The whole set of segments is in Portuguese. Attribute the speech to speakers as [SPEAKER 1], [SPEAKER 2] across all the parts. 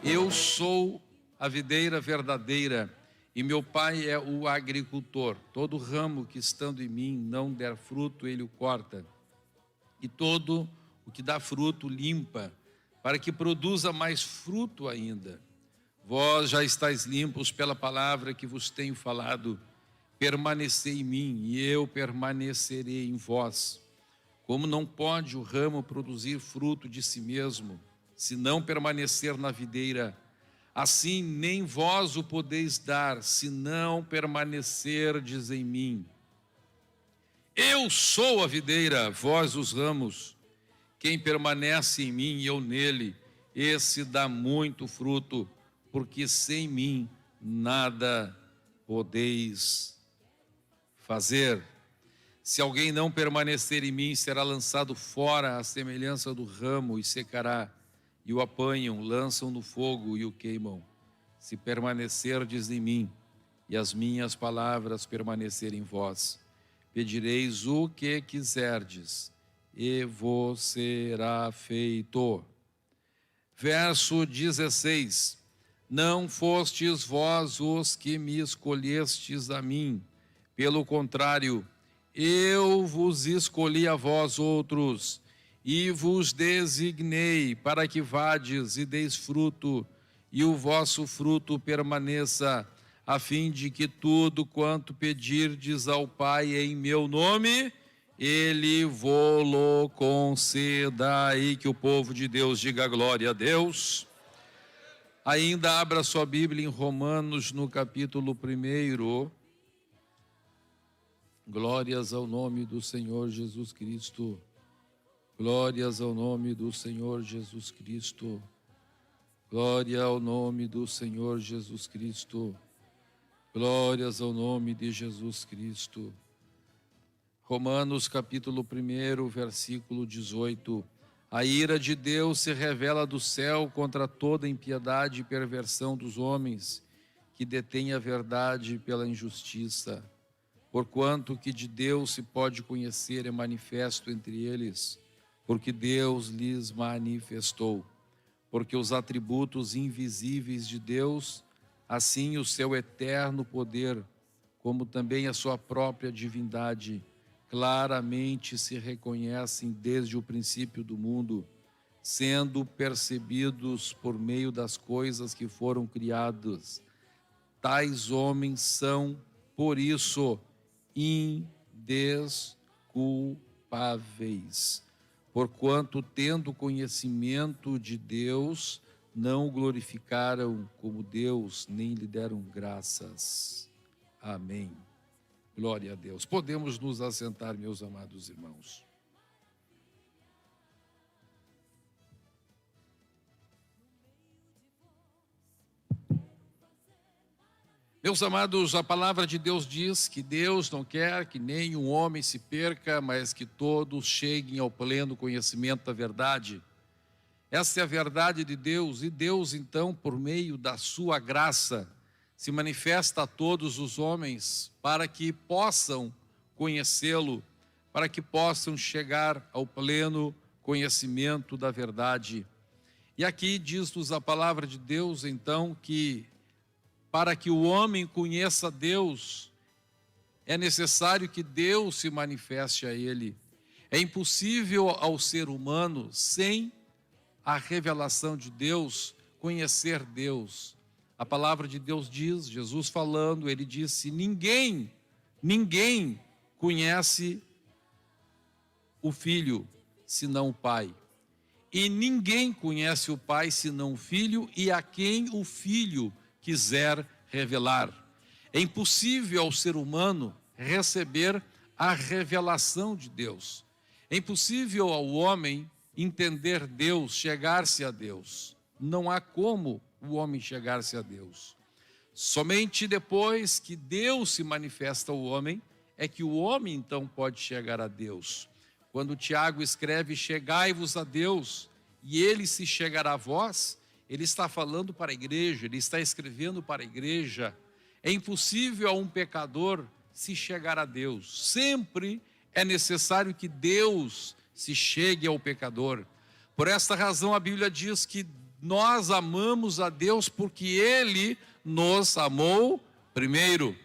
[SPEAKER 1] Eu sou a videira verdadeira e meu pai é o agricultor. Todo ramo que estando em mim não der fruto, ele o corta. E todo o que dá fruto limpa, para que produza mais fruto ainda. Vós já estáis limpos pela palavra que vos tenho falado. Permanecei em mim e eu permanecerei em vós. Como não pode o ramo produzir fruto de si mesmo, se não permanecer na videira, assim nem vós o podeis dar, se não permanecerdes em mim. Eu sou a videira, vós os ramos. Quem permanece em mim e eu nele, esse dá muito fruto, porque sem mim nada podeis fazer. Se alguém não permanecer em mim, será lançado fora à semelhança do ramo e secará. E o apanham, lançam no fogo e o queimam. Se permanecerdes em mim e as minhas palavras permanecerem em vós, pedireis o que quiserdes e vos será feito. Verso 16. Não fostes vós os que me escolhestes a mim, pelo contrário, eu vos escolhi a vós outros, e vos designei para que vades e deis fruto, e o vosso fruto permaneça, a fim de que tudo quanto pedirdes ao Pai em meu nome, Ele vô-lo conceda. E que o povo de Deus diga glória a Deus. Ainda abra sua Bíblia em Romanos, no capítulo 1. Glórias ao nome do Senhor Jesus Cristo. Glórias ao nome do Senhor Jesus Cristo. Glória ao nome do Senhor Jesus Cristo. Glórias ao nome de Jesus Cristo. Romanos capítulo 1, versículo 18. A ira de Deus se revela do céu contra toda impiedade e perversão dos homens, que detêm a verdade pela injustiça. Porquanto que de Deus se pode conhecer é manifesto entre eles, porque Deus lhes manifestou. Porque os atributos invisíveis de Deus, assim o seu eterno poder, como também a sua própria divindade, claramente se reconhecem desde o princípio do mundo, sendo percebidos por meio das coisas que foram criadas. Tais homens são, por isso, indesculpáveis, porquanto, tendo conhecimento de Deus, não o glorificaram como Deus, nem lhe deram graças. Amém. Glória a Deus. Podemos nos assentar, meus amados irmãos. Meus amados, a palavra de Deus diz que Deus não quer que nenhum homem se perca, mas que todos cheguem ao pleno conhecimento da verdade. Essa é a verdade de Deus, e Deus, então, por meio da sua graça, se manifesta a todos os homens para que possam conhecê-lo, para que possam chegar ao pleno conhecimento da verdade. E aqui diz-nos a palavra de Deus, então, que para que o homem conheça Deus, é necessário que Deus se manifeste a ele. É impossível ao ser humano, sem a revelação de Deus, conhecer Deus. A palavra de Deus diz, Jesus falando, ele disse: ninguém conhece o Filho, senão o Pai. E ninguém conhece o Pai, senão o Filho, e a quem o Filho quiser revelar. É impossível ao ser humano receber a revelação de Deus. É impossível ao homem entender Deus, chegar-se a Deus. Não há como o homem chegar-se a Deus. Somente depois que Deus se manifesta ao homem, é que o homem então pode chegar a Deus. Quando Tiago escreve: chegai-vos a Deus, e ele se chegará a vós, ele está falando para a igreja, ele está escrevendo para a igreja. É impossível a um pecador se chegar a Deus. Sempre é necessário que Deus se chegue ao pecador. Por esta razão a Bíblia diz que nós amamos a Deus porque Ele nos amou primeiro.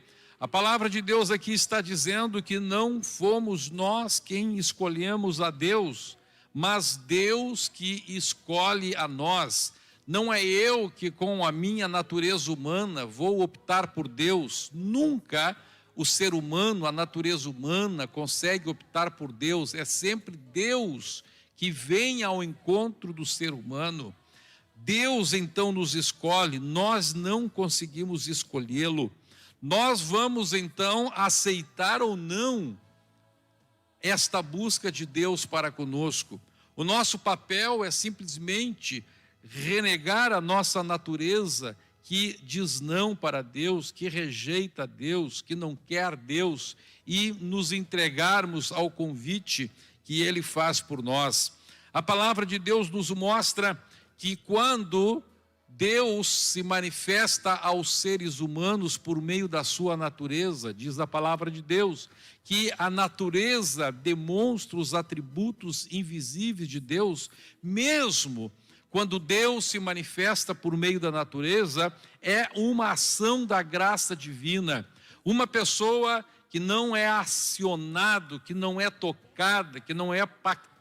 [SPEAKER 1] A palavra de Deus aqui está dizendo que não fomos nós quem escolhemos a Deus, mas Deus que escolhe a nós. Não é eu que com a minha natureza humana vou optar por Deus. Nunca o ser humano, a natureza humana, consegue optar por Deus. É sempre Deus que vem ao encontro do ser humano. Deus então nos escolhe, nós não conseguimos escolhê-lo. Nós vamos então aceitar ou não esta busca de Deus para conosco. O nosso papel é simplesmente renegar a nossa natureza que diz não para Deus, que rejeita Deus, que não quer Deus, e nos entregarmos ao convite que Ele faz por nós. A palavra de Deus nos mostra que quando Deus se manifesta aos seres humanos por meio da sua natureza, diz a palavra de Deus, que a natureza demonstra os atributos invisíveis de Deus, mesmo quando Deus se manifesta por meio da natureza, é uma ação da graça divina. Uma pessoa que não é acionado, que não é tocada, que não é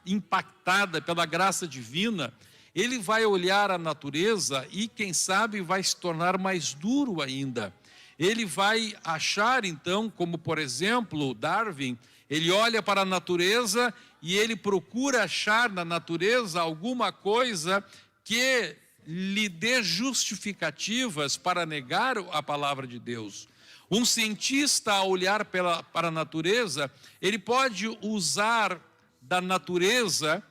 [SPEAKER 1] impactada pela graça divina, ele vai olhar a natureza e, quem sabe, vai se tornar mais duro ainda. Ele vai achar, então, como por exemplo, Darwin, ele olha para a natureza e ele procura achar na natureza alguma coisa que lhe dê justificativas para negar a palavra de Deus. Um cientista, ao olhar para a natureza, ele pode usar da natureza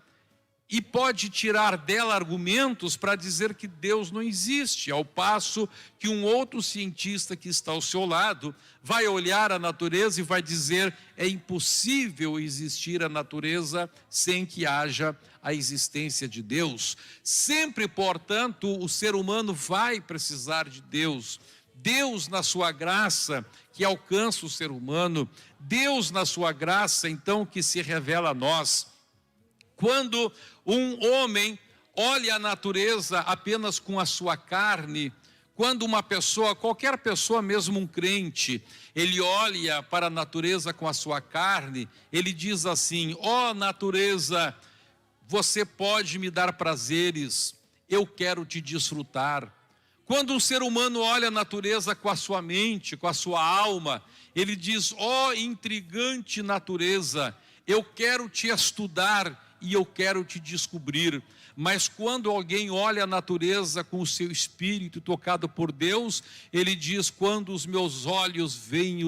[SPEAKER 1] e pode tirar dela argumentos para dizer que Deus não existe, ao passo que um outro cientista que está ao seu lado vai olhar a natureza e vai dizer: é impossível existir a natureza sem que haja a existência de Deus. Sempre, portanto, o ser humano vai precisar de Deus. Deus, na sua graça, que alcança o ser humano, Deus, na sua graça, então, que se revela a nós. Quando um homem olha a natureza apenas com a sua carne, quando uma pessoa, qualquer pessoa, mesmo um crente, ele olha para a natureza com a sua carne, ele diz assim: ó natureza, você pode me dar prazeres, eu quero te desfrutar. Quando um ser humano olha a natureza com a sua mente, com a sua alma, ele diz: ó intrigante natureza, eu quero te estudar e eu quero te descobrir. Mas quando alguém olha a natureza com o seu espírito tocado por Deus, ele diz: quando os meus olhos veem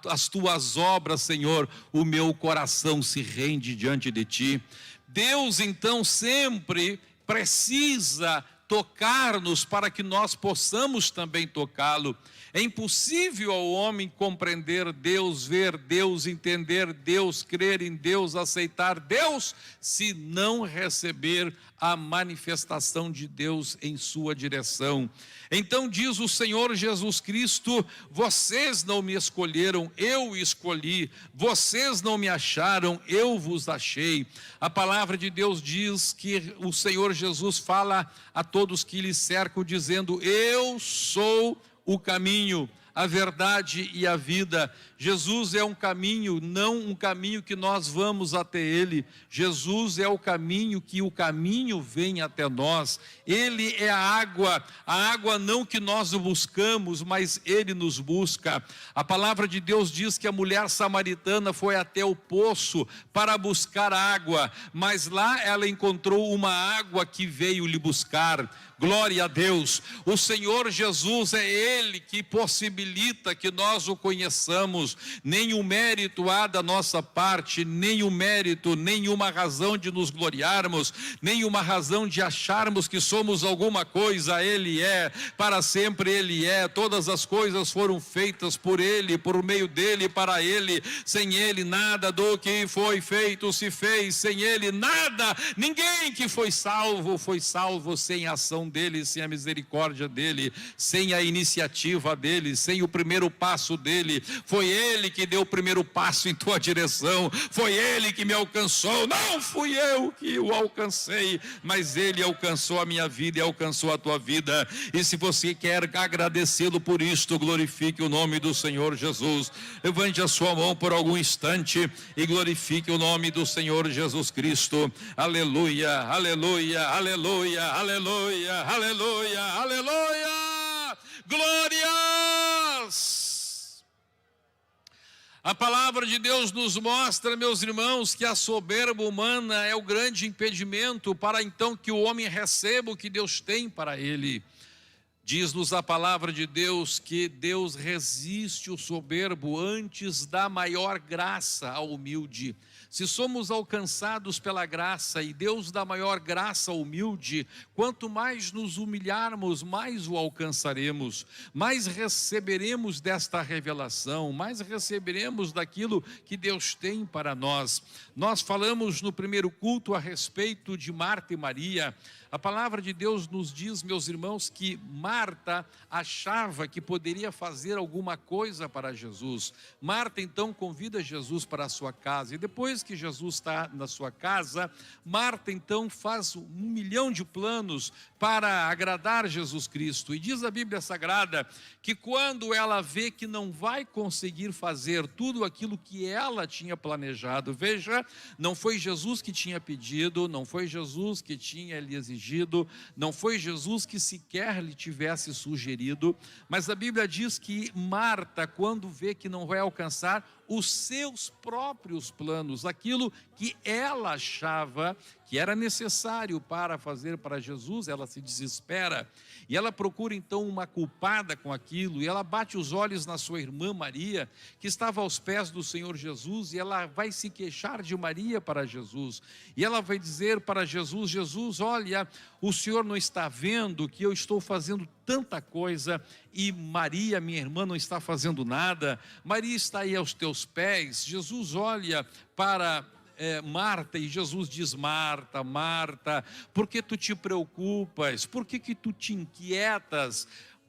[SPEAKER 1] as tuas obras, Senhor, o meu coração se rende diante de ti. Deus então sempre precisa tocar-nos para que nós possamos também tocá-lo. É impossível ao homem compreender Deus, ver Deus, entender Deus, crer em Deus, aceitar Deus, se não receber a manifestação de Deus em sua direção. Então diz o Senhor Jesus Cristo: vocês não me escolheram, eu escolhi. Vocês não me acharam, eu vos achei. A palavra de Deus diz que o Senhor Jesus fala a todos que lhe cercam, dizendo: eu sou o caminho, a verdade e a vida. Jesus é um caminho, não um caminho que nós vamos até Ele. Jesus é o caminho que o caminho vem até nós. Ele é a água não que nós buscamos, mas Ele nos busca. A palavra de Deus diz que a mulher samaritana foi até o poço para buscar água, mas lá ela encontrou uma água que veio lhe buscar. Glória a Deus. O Senhor Jesus é Ele que possibilita que nós o conheçamos. Nenhum mérito há da nossa parte, nenhum mérito, nenhuma razão de nos gloriarmos, nenhuma razão de acharmos que somos alguma coisa. Ele é, para sempre Ele é. Todas as coisas foram feitas por Ele, por meio dEle, para Ele. Sem Ele nada do que foi feito se fez. Sem Ele nada, ninguém que foi salvo sem a ação dEle, sem a misericórdia dEle, sem a iniciativa dEle, sem o primeiro passo dEle. Foi Ele que deu o primeiro passo em tua direção, foi Ele que me alcançou, não fui eu que o alcancei, mas Ele alcançou a minha vida e alcançou a tua vida. E se você quer agradecê-lo por isto, glorifique o nome do Senhor Jesus. Levante a sua mão por algum instante e glorifique o nome do Senhor Jesus Cristo. Aleluia, aleluia, aleluia, aleluia, aleluia, aleluia, glórias. A palavra de Deus nos mostra, meus irmãos, que a soberba humana é o grande impedimento para então que o homem receba o que Deus tem para ele. Diz-nos a palavra de Deus que Deus resiste o soberbo, antes dá maior graça ao humilde. Se somos alcançados pela graça e Deus dá maior graça ao humilde, quanto mais nos humilharmos, mais o alcançaremos, mais receberemos desta revelação, mais receberemos daquilo que Deus tem para nós. Nós falamos no primeiro culto a respeito de Marta e Maria. A palavra de Deus nos diz, meus irmãos, que Marta achava que poderia fazer alguma coisa para Jesus. Marta então convida Jesus para a sua casa, e depois que Jesus está na sua casa, Marta então faz 1 milhão de planos para agradar Jesus Cristo. E diz a Bíblia Sagrada que quando ela vê que não vai conseguir fazer tudo aquilo que ela tinha planejado, veja, não foi Jesus que tinha pedido, não foi Jesus que tinha lhe exigido, não foi Jesus que sequer lhe tivesse sugerido, mas a Bíblia diz que Marta, quando vê que não vai alcançar os seus próprios planos, aquilo que ela achava que era necessário para fazer para Jesus, ela se desespera e ela procura então uma culpada com aquilo, e ela bate os olhos na sua irmã Maria, que estava aos pés do Senhor Jesus, e ela vai se queixar de Maria para Jesus, e ela vai dizer para Jesus: Jesus, olha, o Senhor não está vendo que eu estou fazendo tanta coisa e Maria, minha irmã, não está fazendo nada? Maria está aí aos teus pés. Jesus olha para Marta, e Jesus diz: Marta, Marta, por que tu te preocupas? Por que tu te inquietas?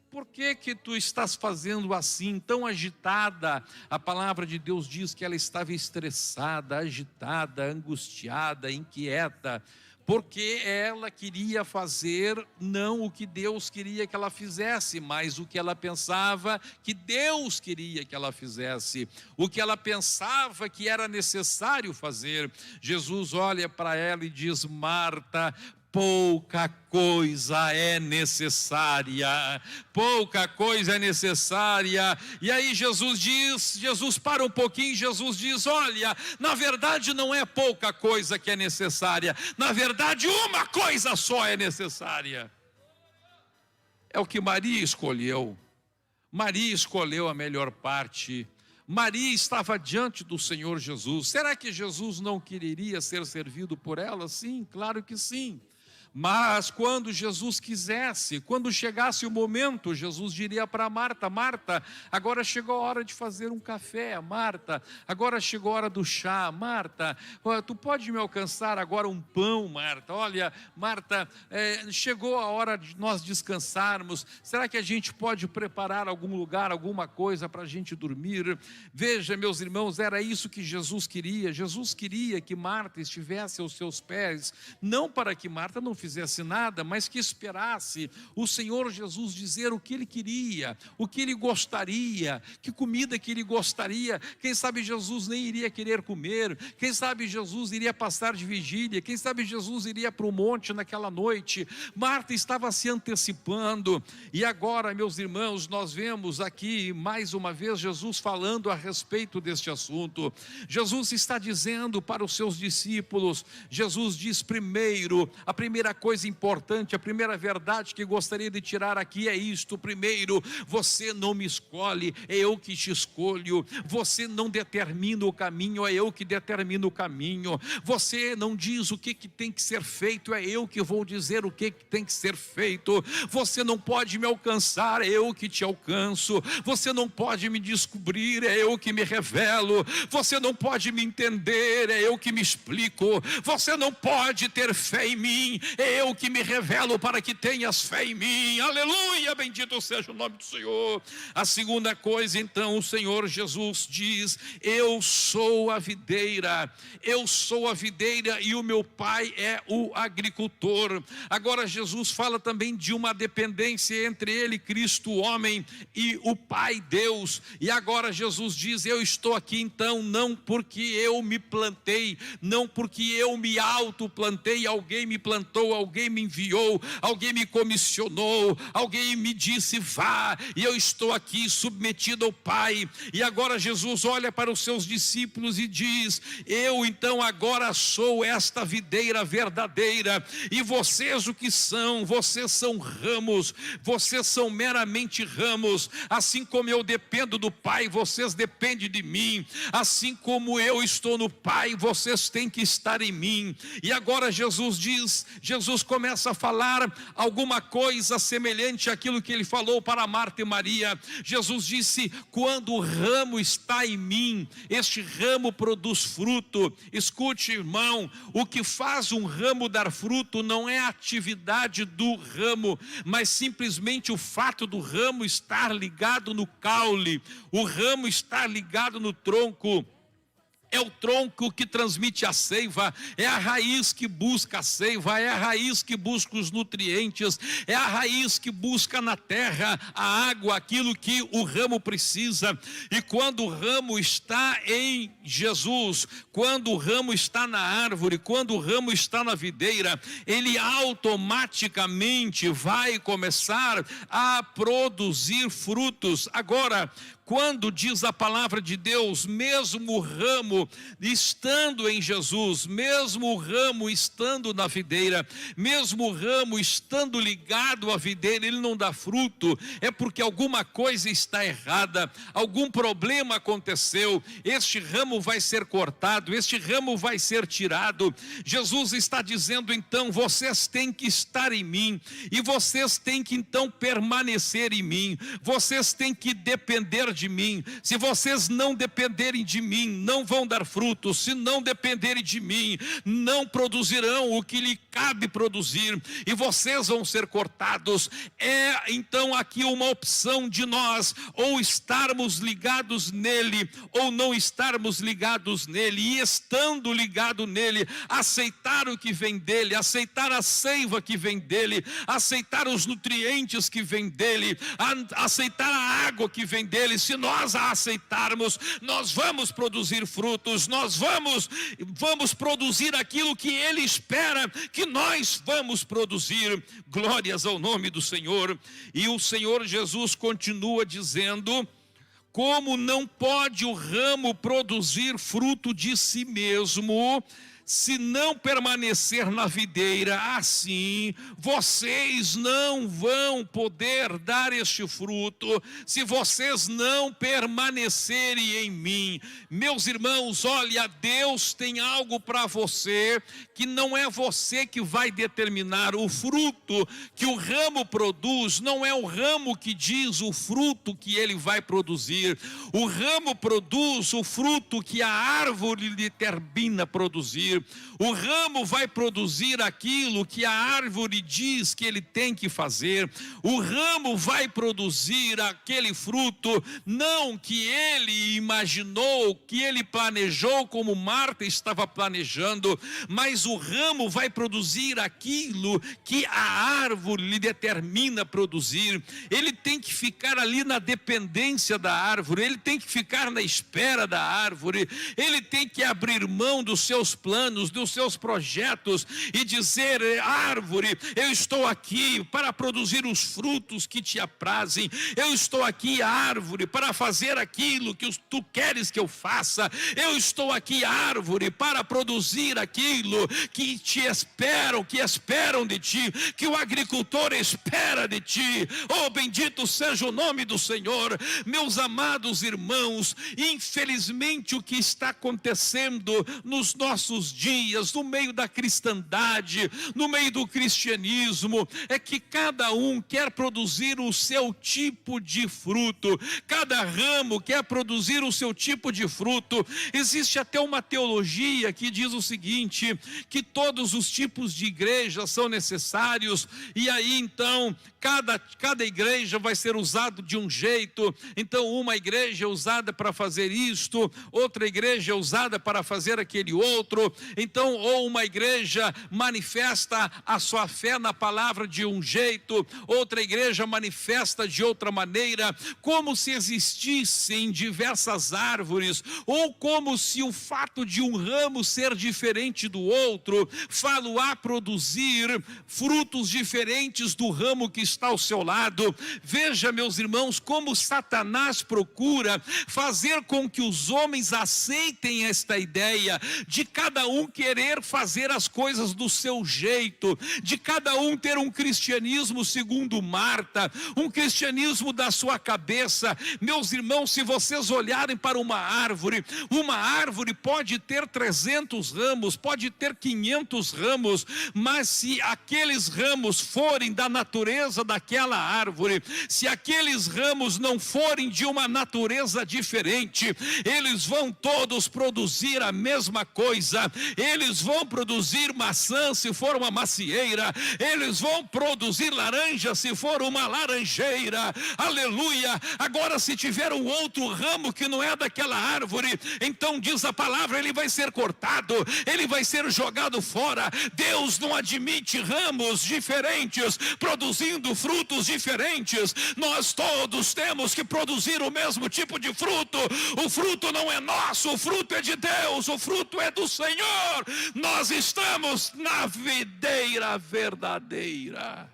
[SPEAKER 1] Por que tu estás fazendo assim, tão agitada? A palavra de Deus diz que ela estava estressada, agitada, angustiada, inquieta, porque ela queria fazer não o que Deus queria que ela fizesse, mas o que ela pensava que Deus queria que ela fizesse, o que ela pensava que era necessário fazer. Jesus olha para ela e diz: Marta, pouca coisa é necessária, pouca coisa é necessária. E aí Jesus para um pouquinho, Jesus diz: olha, na verdade não é pouca coisa que é necessária, na verdade uma coisa só é necessária. É o que Maria escolheu. Maria escolheu a melhor parte. Maria estava diante do Senhor Jesus. Será que Jesus não quereria ser servido por ela? Sim, claro que sim. Mas quando Jesus quisesse, quando chegasse o momento, Jesus diria para Marta: Marta, agora chegou a hora de fazer um café. Marta, agora chegou a hora do chá. Marta, tu pode me alcançar agora um pão? Marta, olha, Marta, chegou a hora de nós descansarmos. Será que a gente pode preparar algum lugar, alguma coisa para a gente dormir? Veja, meus irmãos, era isso que Jesus queria. Jesus queria que Marta estivesse aos seus pés, não para que Marta não fizesse nada, mas que esperasse o Senhor Jesus dizer o que ele queria, o que ele gostaria, que comida que ele gostaria. Quem sabe Jesus nem iria querer comer, quem sabe Jesus iria passar de vigília, quem sabe Jesus iria para o monte naquela noite. Marta estava se antecipando. E agora, meus irmãos, nós vemos aqui mais uma vez Jesus falando a respeito deste assunto. Jesus está dizendo para os seus discípulos, Jesus diz: primeiro, a primeira coisa importante, a primeira verdade que gostaria de tirar aqui é isto: primeiro, você não me escolhe, é eu que te escolho. Você não determina o caminho, é eu que determino o caminho. Você não diz o que tem que ser feito, é eu que vou dizer o que tem que ser feito. Você não pode me alcançar, é eu que te alcanço. Você não pode me descobrir, é eu que me revelo. Você não pode me entender, é eu que me explico. Você não pode ter fé em mim, é eu que me revelo para que tenhas fé em mim. Aleluia, bendito seja o nome do Senhor. A segunda coisa, então, o Senhor Jesus diz: eu sou a videira, eu sou a videira e o meu Pai é o agricultor. Agora Jesus fala também de uma dependência entre ele, Cristo, o homem, e o Pai, Deus. E agora Jesus diz: eu estou aqui então não porque eu me plantei, não porque eu me autoplantei, alguém me plantou, alguém me enviou, alguém me comissionou, alguém me disse vá, e eu estou aqui submetido ao Pai. E agora Jesus olha para os seus discípulos e diz: eu então agora sou esta videira verdadeira, e vocês o que são? Vocês são ramos, vocês são meramente ramos. Assim como eu dependo do Pai, vocês dependem de mim. Assim como eu estou no Pai, vocês têm que estar em mim. E agora Jesus começa a falar alguma coisa semelhante àquilo que ele falou para Marta e Maria. Jesus disse: quando o ramo está em mim, este ramo produz fruto. Escute, irmão, o que faz um ramo dar fruto não é a atividade do ramo, mas simplesmente o fato do ramo estar ligado no caule, o ramo estar ligado no tronco. É o tronco que transmite a seiva, é a raiz que busca a seiva, é a raiz que busca os nutrientes, é a raiz que busca na terra a água, aquilo que o ramo precisa. E quando o ramo está em Jesus, quando o ramo está na árvore, quando o ramo está na videira, ele automaticamente vai começar a produzir frutos. Agora, quando diz a palavra de Deus, mesmo o ramo estando em Jesus, mesmo o ramo estando na videira, mesmo o ramo estando ligado à videira, ele não dá fruto, é porque alguma coisa está errada, algum problema aconteceu. Este ramo vai ser cortado, este ramo vai ser tirado. Jesus está dizendo então: vocês têm que estar em mim, e vocês têm que então permanecer em mim, vocês têm que depender de mim. Se vocês não dependerem de mim, não vão dar frutos. Se não dependerem de mim, não produzirão o que lhe cabe produzir, e vocês vão ser cortados. É então aqui uma opção de nós, ou estarmos ligados nele, ou não estarmos ligados nele. E estando ligado nele, aceitar o que vem dele, aceitar a seiva que vem dele, aceitar os nutrientes que vem dele, aceitar a água que vem dele. Se nós a aceitarmos, nós vamos produzir frutos, nós vamos produzir aquilo que ele espera que nós vamos produzir. Glórias ao nome do Senhor. E o Senhor Jesus continua dizendo: como não pode o ramo produzir fruto de si mesmo, se não permanecer na videira, assim vocês não vão poder dar este fruto, se vocês não permanecerem em mim. Meus irmãos, olha, Deus tem algo para você, que não é você que vai determinar. O fruto que o ramo produz, não é o ramo que diz o fruto que ele vai produzir. O ramo produz o fruto que a árvore determina produzir. O ramo vai produzir aquilo que a árvore diz que ele tem que fazer. O ramo vai produzir aquele fruto, não que ele imaginou, que ele planejou, como Marta estava planejando, mas o ramo vai produzir aquilo que a árvore lhe determina produzir. Ele tem que ficar ali na dependência da árvore, ele tem que ficar na espera da árvore, ele tem que abrir mão dos seus planos, dos seus projetos, e dizer: árvore, eu estou aqui para produzir os frutos que te aprazem. Eu estou aqui, árvore, para fazer aquilo que tu queres que eu faça. Eu estou aqui, árvore, para produzir aquilo que te esperam, que esperam de ti, que o agricultor espera de ti. Oh, bendito seja o nome do Senhor. Meus amados irmãos, infelizmente o que está acontecendo nos nossos dias, no meio da cristandade, no meio do cristianismo, é que cada um quer produzir o seu tipo de fruto, cada ramo quer produzir o seu tipo de fruto. Existe até uma teologia que diz o seguinte, que todos os tipos de igreja são necessários, e aí então cada igreja vai ser usada de um jeito. Então uma igreja é usada para fazer isto, outra igreja é usada para fazer aquele outro. Então, ou uma igreja manifesta a sua fé na palavra de um jeito, outra igreja manifesta de outra maneira, como se existissem diversas árvores, ou como se o fato de um ramo ser diferente do outro falo a produzir frutos diferentes do ramo que está ao seu lado. Veja, meus irmãos, como Satanás procura fazer com que os homens aceitem esta ideia de cada um querer fazer as coisas do seu jeito, de cada um ter um cristianismo segundo Marta, um cristianismo da sua cabeça. Meus irmãos, se vocês olharem para uma árvore pode ter 300 ramos, pode ter 500 ramos, mas se aqueles ramos forem da natureza daquela árvore, se aqueles ramos não forem de uma natureza diferente, eles vão todos produzir a mesma coisa. Eles vão produzir maçã se for uma macieira, eles vão produzir laranja se for uma laranjeira. Aleluia! Agora, se tiver um outro ramo que não é daquela árvore, então diz a palavra, ele vai ser cortado, ele vai ser jogado fora. Deus não admite ramos diferentes produzindo frutos diferentes. Nós todos temos que produzir o mesmo tipo de fruto. O fruto não é nosso, o fruto é de Deus, o fruto é do Senhor. Nós estamos na videira verdadeira.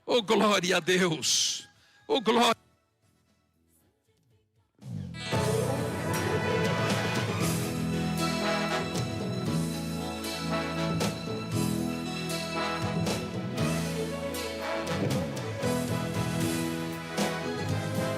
[SPEAKER 1] Oh, glória a Deus! Oh, glória!